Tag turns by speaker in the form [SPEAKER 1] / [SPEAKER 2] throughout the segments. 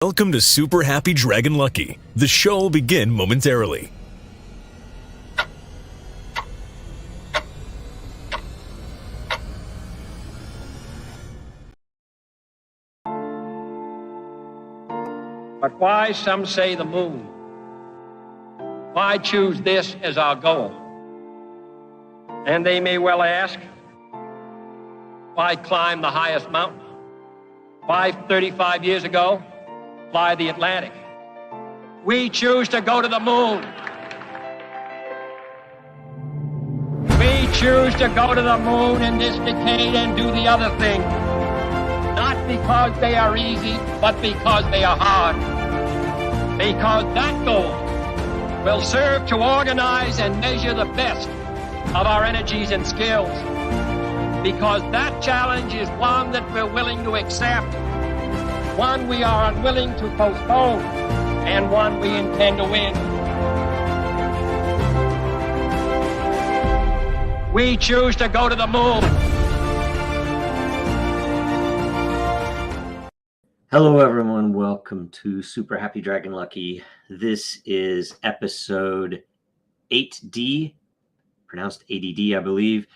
[SPEAKER 1] Welcome to Super Happy Dragon Lucky. The show will begin momentarily.
[SPEAKER 2] But why, some say, the moon? Why choose this as our goal? And they may well ask, why climb the highest mountain? Why, 35 years ago, fly the Atlantic? We choose to go to the moon. We choose to go to the moon in this decade and do the other thing. Not because they are easy, but because they are hard. Because that goal will serve to organize and measure the best of our energies and skills. Because that challenge is one that we're willing to accept, one we are unwilling to postpone, and one we intend to win. We choose to go to the moon.
[SPEAKER 3] Hello everyone, welcome to Super Happy Dragon Lucky. This is episode 8D, pronounced ADD I believe,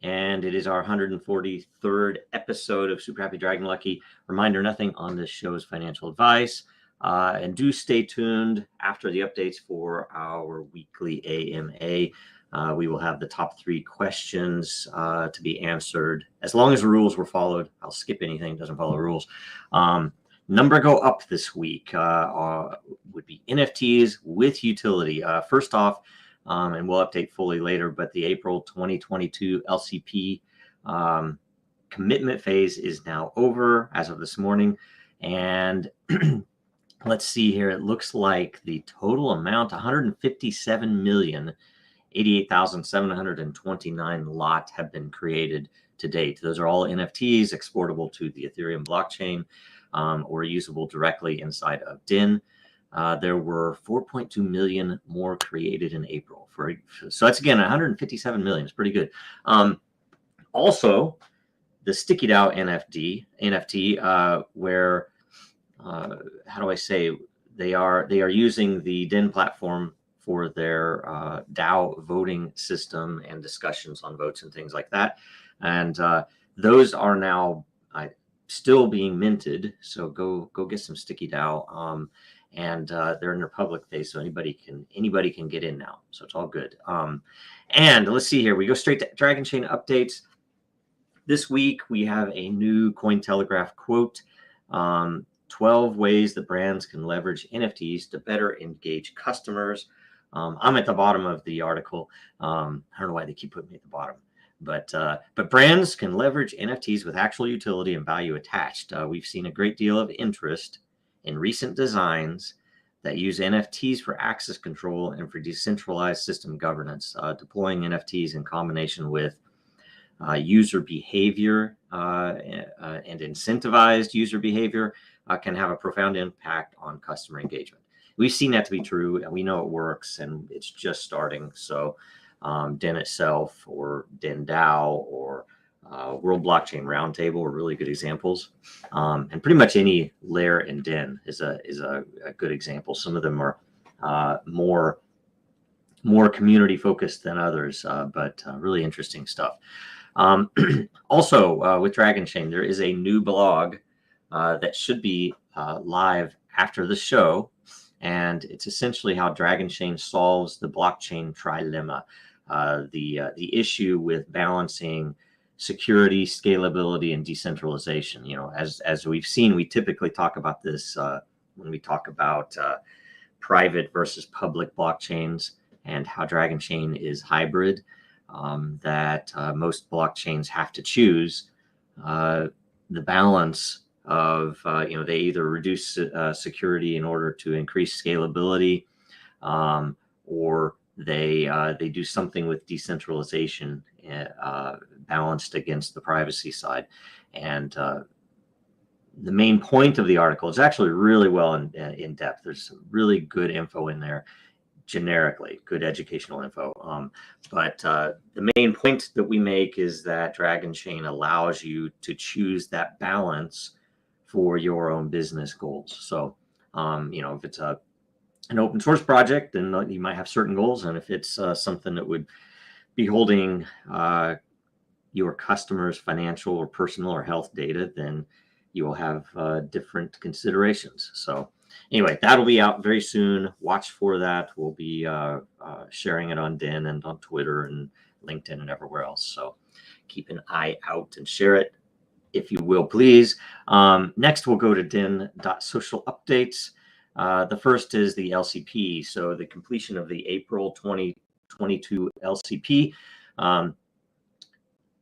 [SPEAKER 3] and it is our 143rd episode of Super Happy Dragon Lucky. Reminder, nothing on this show is financial advice, and do stay tuned after the updates for our weekly AMA. We will have the top 3 questions to be answered. As long as the rules were followed, I'll skip anything that doesn't follow the rules. Number go up this week would be NFTs with utility. First off, and we'll update fully later, but the April 2022 LCP commitment phase is now over as of this morning. And let's see here. It looks like the total amount, 157,088,729 lot have been created to date. Those are all NFTs exportable to the Ethereum blockchain or usable directly inside of DIN. There were 4.2 million more created in April. So that's, again, 157 million. It's pretty good. Also, the Sticky DAO NFT, where, how do I say, they are using the DIN platform for their DAO voting system and discussions on votes and things like that. And those are now still being minted. So go get some Sticky DAO. And they're in their public phase, so anybody can get in now. So it's all good. And let's see here. We go straight to Dragonchain Updates. This week we have a new Cointelegraph quote. 12 ways that brands can leverage NFTs to better engage customers. I'm at the bottom of the article. I don't know why they keep putting me at the bottom. But brands can leverage NFTs with actual utility and value attached. We've seen a great deal of interest in recent designs that use NFTs for access control and for decentralized system governance. Deploying NFTs in combination with user behavior and incentivized user behavior can have a profound impact on customer engagement. We've seen that to be true, and we know it works, and it's just starting. So DIN itself, or DIN DAO, or World Blockchain Roundtable are really good examples, and pretty much any layer in DIN is a good example. Some of them are more community focused than others, but really interesting stuff. Also, with Dragonchain, there is a new blog that should be live after the show, and it's essentially how Dragonchain solves the blockchain trilemma, the issue with balancing security, scalability, and decentralization. You know, as we've seen, we typically talk about this when we talk about private versus public blockchains, and how Dragonchain is hybrid, that most blockchains have to choose the balance of, they either reduce security in order to increase scalability, or they do something with decentralization balanced against the privacy side. And the main point of the article is actually really well in depth. There's some really good info in there, generically good educational info. But the main point that we make is that Dragonchain allows you to choose that balance for your own business goals. So If it's an open source project, then you might have certain goals. And if it's something that would be holding your customers' financial or personal or health data, then you will have different considerations. So anyway, that'll be out very soon. Watch for that. We'll be sharing it on Den and on Twitter and LinkedIn and everywhere else. So keep an eye out and share it if you will, please. Next, we'll go to Den.Social updates. The first is the LCP. So the completion of the April 2022 LCP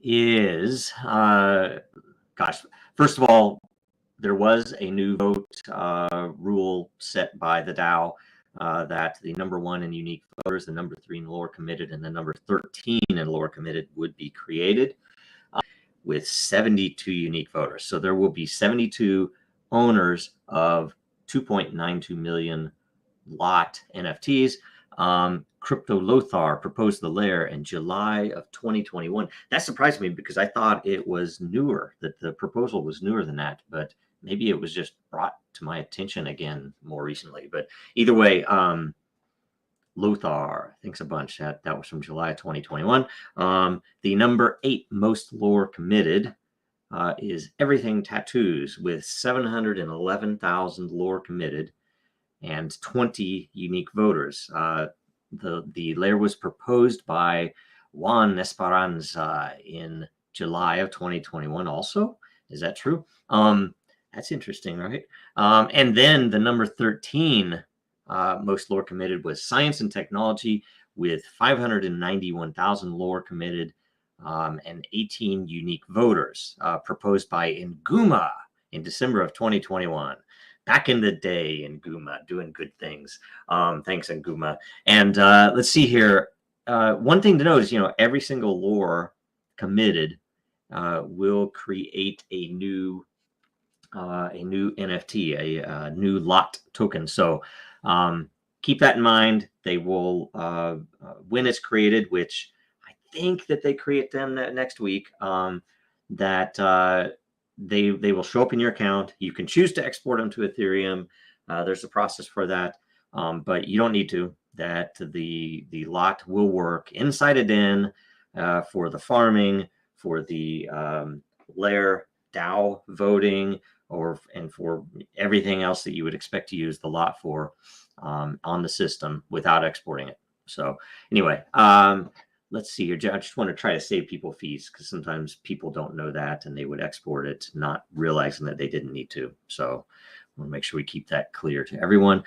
[SPEAKER 3] is, first of all, there was a new vote rule set by the DAO that the number 1 in unique voters, the number 3 in lower committed, and the number 13 in lower committed would be created with 72 unique voters. So there will be 72 owners of 2.92 million lot NFTs. Crypto Lothar proposed the layer in July of 2021. That surprised me because I thought it was newer, that the proposal was newer than that, but maybe it was just brought to my attention again more recently. But either way, Lothar, thanks a bunch. That was from July 2021. The number 8 most lore committed is Everything Tattoos with 711,000 lore committed and 20 unique voters. The layer was proposed by Juan Esperanza in July of 2021 also. Is that true? That's interesting, right? And then the number 13 most lore committed was Science and Technology with 591,000 lore committed and 18 unique voters, proposed by Nguma in December of 2021. Back in the day, Nguma doing good things. Thanks, Nguma. And let's see here. One thing to note is, every single lore committed will create a new NFT, a new lot token. So keep that in mind. They will, when it's created, which I think that they create them next week, that they will show up in your account. You can choose to export them to Ethereum. There's a process for that, but you don't need to. That the lot will work inside a Den for the farming, for the layer DAO voting, and for everything else that you would expect to use the lot for on the system without exporting it. So anyway, let's see here. I just want to try to save people fees because sometimes people don't know that and they would export it not realizing that they didn't need to. So I want to make sure we keep that clear to everyone.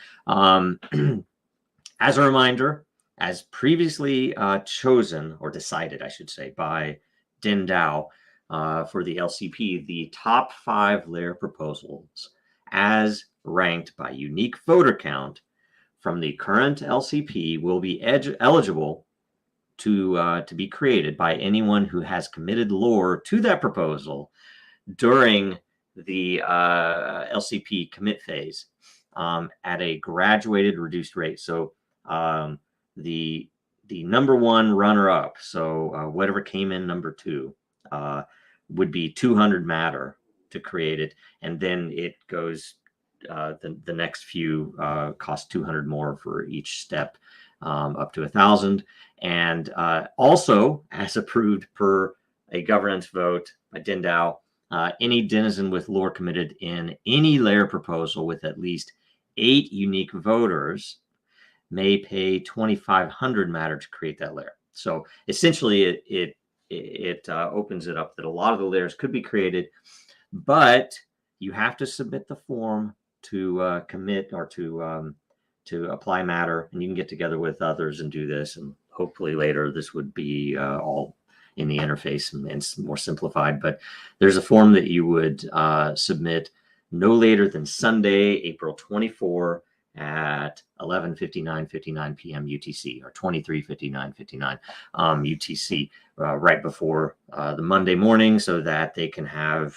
[SPEAKER 3] As a reminder, as previously chosen or decided, I should say, by DAO for the LCP, the top 5 layer proposals as ranked by unique voter count from the current LCP will be eligible to be created by anyone who has committed lore to that proposal during the LCP commit phase at a graduated reduced rate. So the number 1 runner-up, so whatever came in number 2, would be 200 matter to create it, and then it goes the next few cost 200 more for each step, up to 1,000. And also, as approved per a governance vote by DAO, any denizen with lore committed in any layer proposal with at least 8 unique voters may pay 2,500 matter to create that layer. So essentially, it opens it up that a lot of the layers could be created, but you have to submit the form to commit or to apply matter, and you can get together with others and do this. And hopefully later this would be all in the interface and more simplified. But there's a form that you would submit no later than Sunday, April 24 at 11:59 p.m. UTC or 23:59 UTC, right before the Monday morning, so that they can have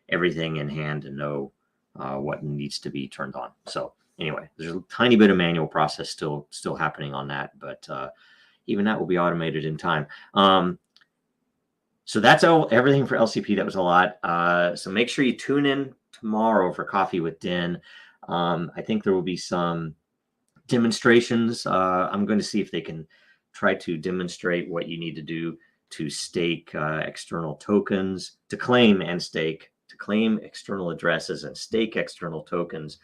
[SPEAKER 3] everything in hand and know what needs to be turned on. So anyway, there's a tiny bit of manual process still happening on that, but even that will be automated in time. So that's everything for LCP. That was a lot. So make sure you tune in tomorrow for Coffee with Den. I think there will be some demonstrations. I'm going to see if they can try to demonstrate what you need to do to stake external tokens, to claim external addresses and stake external tokens,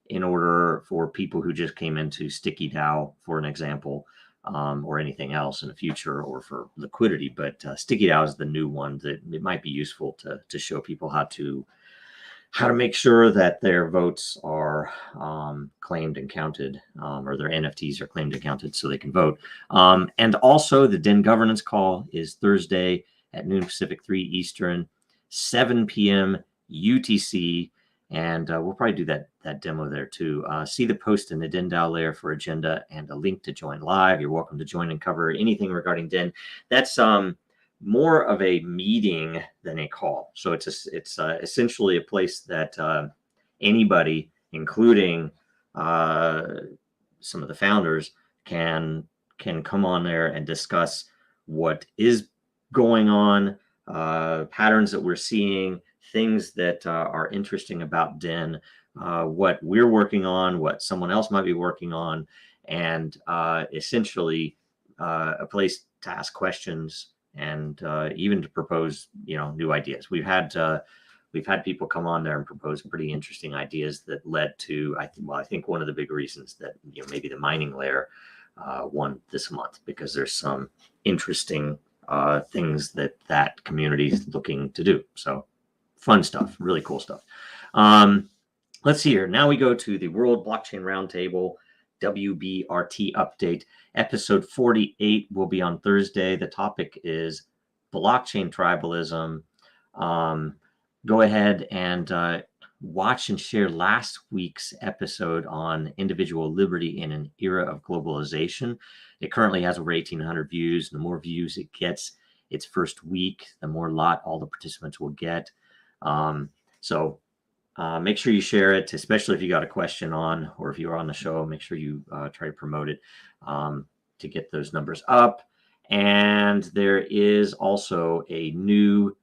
[SPEAKER 3] in order for people who just came into Sticky DAO, for an example, or anything else in the future, or for liquidity. But Sticky DAO is the new one that it might be useful to show people how to make sure that their votes are claimed and counted, or their NFTs are claimed and counted so they can vote. And also the Den governance call is Thursday at noon Pacific, 3 Eastern, 7 p.m. UTC. And we'll probably do that demo there too. See the post in the Den DAO layer for agenda and a link to join live. You're welcome to join and cover anything regarding Den. That's more of a meeting than a call. So it's essentially a place that anybody, including some of the founders, can come on there and discuss what is going on, patterns that we're seeing, things that are interesting about Den, what we're working on, what someone else might be working on, and essentially a place to ask questions and even to propose, new ideas. We've had people come on there and propose pretty interesting ideas that led to, I think one of the big reasons that maybe the mining layer won this month, because there's some interesting things that community is looking to do. So fun stuff, really cool stuff. Let's see here. Now we go to the World Blockchain Roundtable WBRT update. Episode 48 will be on Thursday. The topic is blockchain tribalism. Go ahead and watch and share last week's episode on individual liberty in an era of globalization. It currently has over 1,800 views. The more views it gets its first week, the more lot all the participants will get. So make sure you share it, especially if you got a question on, or if you are on the show, make sure you try to promote it to get those numbers up. And there is also a new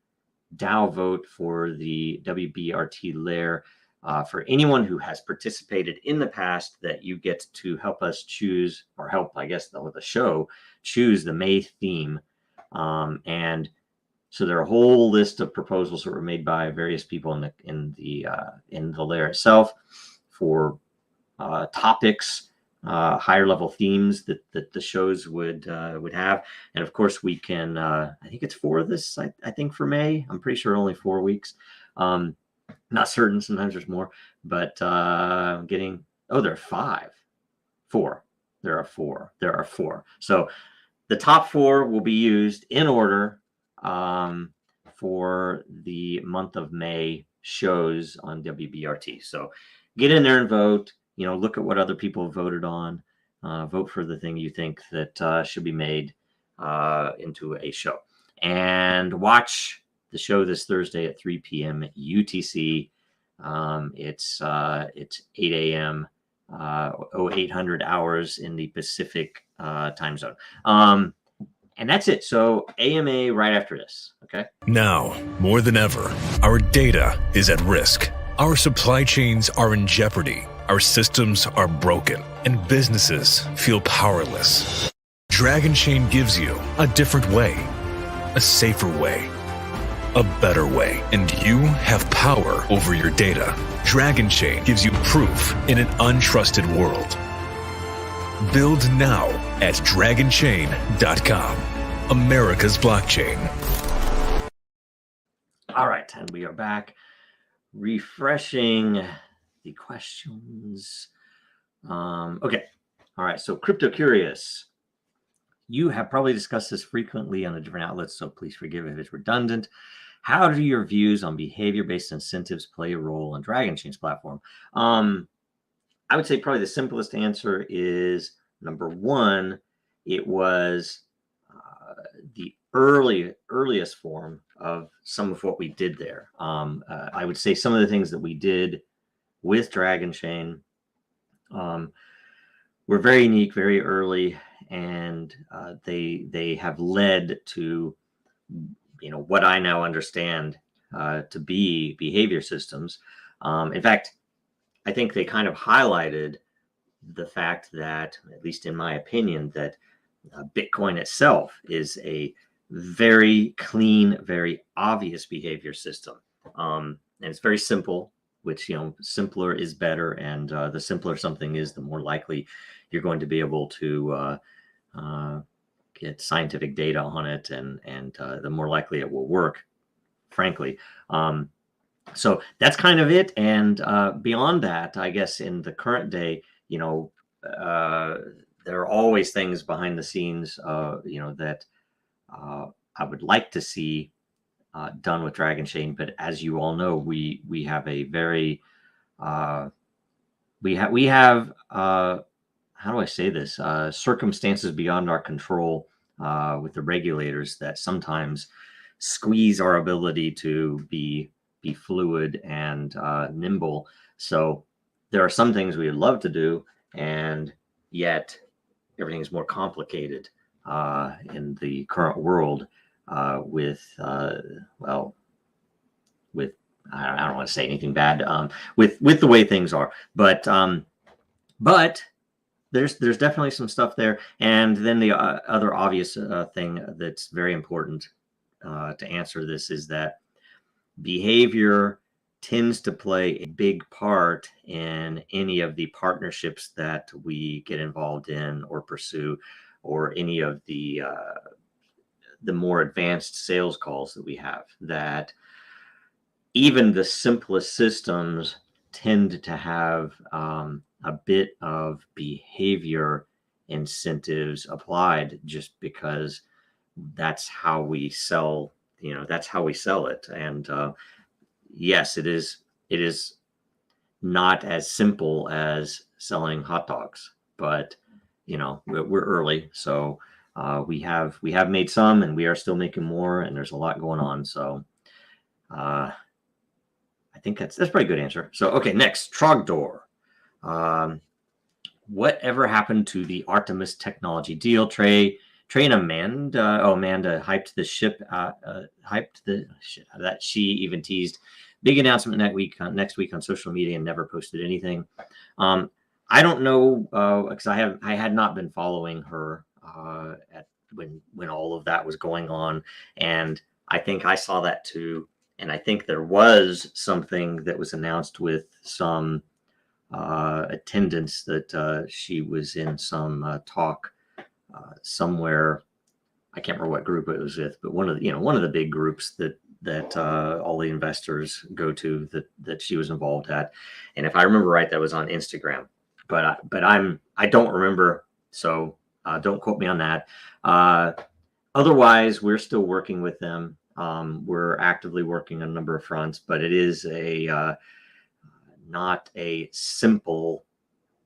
[SPEAKER 3] DAO vote for the WBRT layer for anyone who has participated in the past, that you get to help us choose, or help, I guess, with the show, choose the May theme. And so there are a whole list of proposals that were made by various people in the layer itself for topics, higher level themes that the shows would have. And of course we can, I think it's 4 of this, I think, for May. I'm pretty sure only 4 weeks. Not certain, sometimes there's more, but there are 5. 4. There are 4. So the top 4 will be used in order for the month of May shows on WBRT. So get in there and vote. Look at what other people voted on. Vote for the thing you think that should be made into a show. And watch the show this Thursday at 3 p.m. UTC. It's 8 a.m. 0800 hours in the Pacific time zone. And that's it. So AMA right after this. Okay.
[SPEAKER 1] Now, more than ever, our data is at risk. Our supply chains are in jeopardy. Our systems are broken, and businesses feel powerless. Dragonchain gives you a different way, a safer way, a better way, and you have power over your data. Dragonchain gives you proof in an untrusted world. Build now at Dragonchain.com, America's blockchain.
[SPEAKER 3] All right, and we are back, refreshing the questions. Okay, all right, so Crypto Curious. You have probably discussed this frequently on the different outlets, so please forgive if it's redundant. How do your views on behavior-based incentives play a role in Dragonchain's platform? I would say probably the simplest answer is, number one, it was the earliest form of some of what we did there. I would say some of the things that we did with Dragonchain were very unique, very early, and they have led to what I now understand to be behavior systems. In fact, I think they kind of highlighted the fact that, at least in my opinion, that Bitcoin itself is a very clean, very obvious behavior system. And it's very simple, which, simpler is better. And the simpler something is, the more likely you're going to be able to get scientific data on it, and the more likely it will work, frankly. So that's kind of it. And beyond that, I guess in the current day, there are always things behind the scenes, that I would like to see done with Dragonchain. But as you all know, we have a very we have how do I say this? Circumstances beyond our control with the regulators that sometimes squeeze our ability to be fluid and nimble. So there are some things we would love to do, and yet everything is more complicated in the current world with I don't want to say anything bad with the way things are, but there's definitely some stuff there. And then the other obvious thing that's very important to answer this is that behavior tends to play a big part in any of the partnerships that we get involved in or pursue, or any of the more advanced sales calls that we have. That even the simplest systems tend to have a bit of behavior incentives applied, just because that's how we sell. That's how we sell it. And yes, it is not as simple as selling hot dogs, but we're early, so we have made some, and we are still making more, and there's a lot going on. So I think that's a pretty good answer. So okay, next, Trogdor. Whatever happened to the Artemis Technology deal? Trey and Amanda. Amanda hyped the ship. Hyped the shit out of that. She even teased big announcement next week on social media, and never posted anything. I don't know, because I had not been following her when all of that was going on, and I think I saw that too. And I think there was something that was announced with some attendance that she was in some talk somewhere. I can't remember what group it was with, but one of the big groups that all the investors go to, that she was involved at. And if I remember right, that was on Instagram. But I don't remember, so don't quote me on that. Otherwise, we're still working with them. We're actively working on a number of fronts, but it is not a simple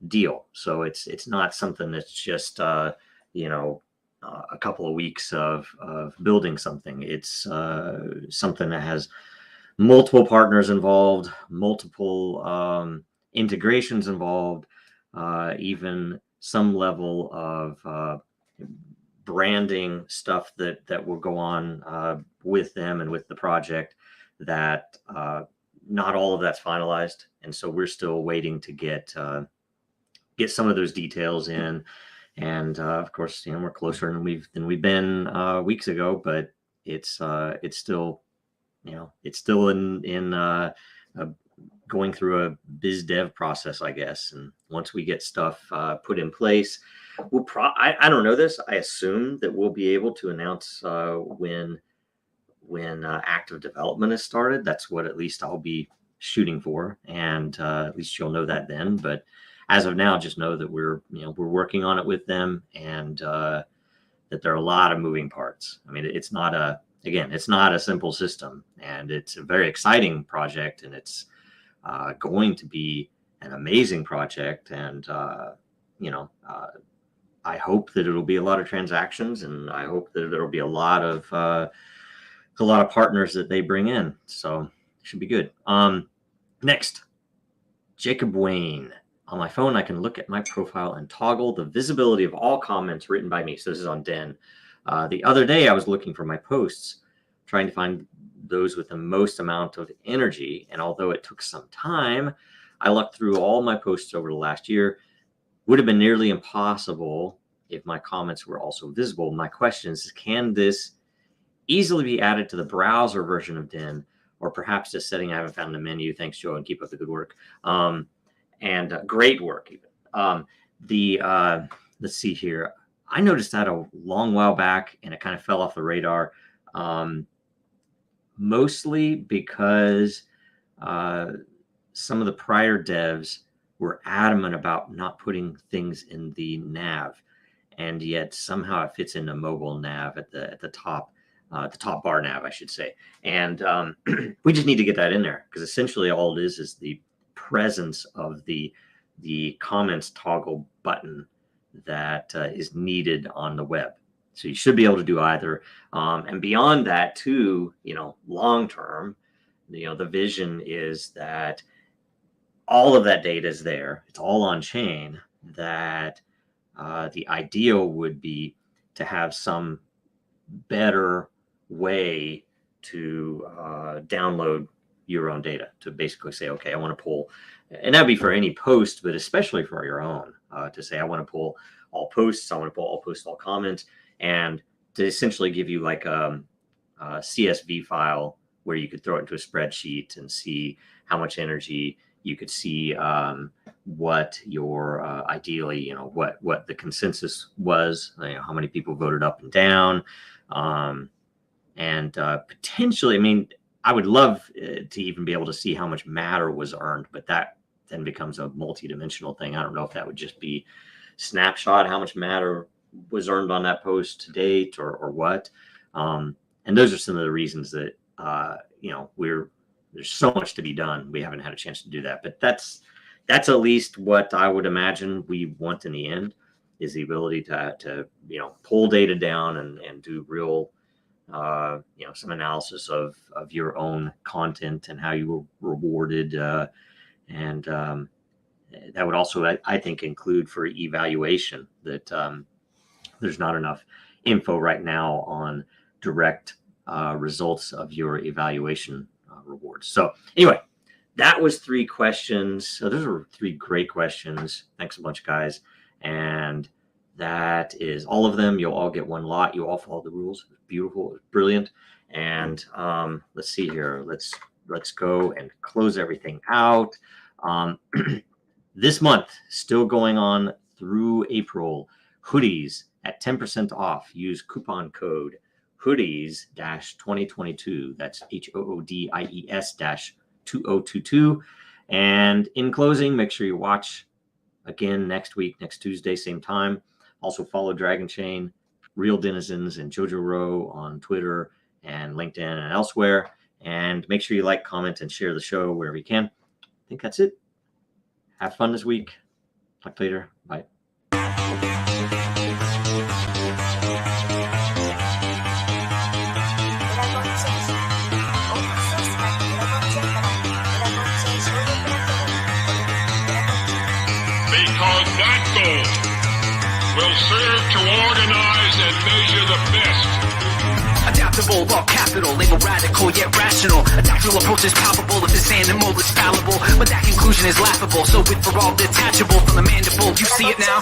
[SPEAKER 3] deal. So it's not something that's just a couple of weeks of building something. It's something that has multiple partners involved, multiple integrations involved, even some level of branding stuff that will go on with them and with the project, that not all of that's finalized. And so we're still waiting to get some of those details in. And of course, we're closer than we've been weeks ago, but it's still in going through a biz dev process, I guess. And once we get stuff put in place, I don't know this. I assume that we'll be able to announce when active development is started. That's what at least I'll be shooting for, and at least you'll know that then. But as of now, just know that we're working on it with them, and that there are a lot of moving parts. I mean, it's not a simple system, and it's a very exciting project, and it's going to be an amazing project. And I hope that it'll be a lot of transactions, and I hope that there'll be a lot of partners that they bring in. So it should be good. Next, Jacob Wayne. On my phone, I can look at my profile and toggle the visibility of all comments written by me. So this is on Den. The other day, I was looking for my posts, trying to find those with the most amount of energy. And although it took some time, I looked through all my posts over the last year. Would have been nearly impossible if my comments were also visible. My question is, can this easily be added to the browser version of Den, or perhaps this setting I haven't found in the menu? Thanks, Joe, and keep up the good work. And great work, even. Let's see here. I noticed that a long while back, and it kind of fell off the radar, mostly because some of the prior devs were adamant about not putting things in the nav, and yet somehow it fits into mobile nav at the top bar nav, I should say. And we just need to get that in there, because essentially all it is the presence of the comments toggle button that is needed on the web. So you should be able to do either. And beyond that too, long term, the vision is that all of that data is there. It's all on chain. That the ideal would be to have some better way to download your own data, to basically say, okay, I want to pull, and that'd be for any post, but especially for your own, to say, I want to pull all posts, I want to pull all posts, all comments, and to essentially give you like a CSV file where you could throw it into a spreadsheet and see how much energy you could see, what your ideally, what the consensus was, how many people voted up and down, and potentially, I would love to even be able to see how much matter was earned, but that then becomes a multi-dimensional thing. I don't know if that would just be snapshot, how much matter was earned on that post to date, or what. And those are some of the reasons that, there's so much to be done. We haven't had a chance to do that, but that's at least what I would imagine we want in the end, is the ability to pull data down and do real, some analysis of your own content and how you were rewarded. And that would also, I think, include for evaluation that there's not enough info right now on direct results of your evaluation rewards. So anyway, that was 3 questions. So those are 3 great questions. Thanks a bunch, guys. And that is all of them. You'll all get one lot. You all follow the rules. It's beautiful. It's brilliant. And let's see here. Let's go and close everything out. This month, still going on through April, hoodies at 10% off. Use coupon code hoodies-2022. That's HOODIES-2022. And in closing, make sure you watch again next week, next Tuesday, same time. Also follow Dragonchain, Real Denizens, and Jojo Row on Twitter and LinkedIn and elsewhere. And make sure you like, comment, and share the show wherever you can. I think that's it. Have fun this week. Talk later. Bye.
[SPEAKER 4] Because that goal will serve to organize and measure the best.
[SPEAKER 5] Adaptable, all capital, label radical yet rational. A tactical approach is palpable if this animal is fallible, but that conclusion is laughable. So with for all detachable from the mandible, you see it now.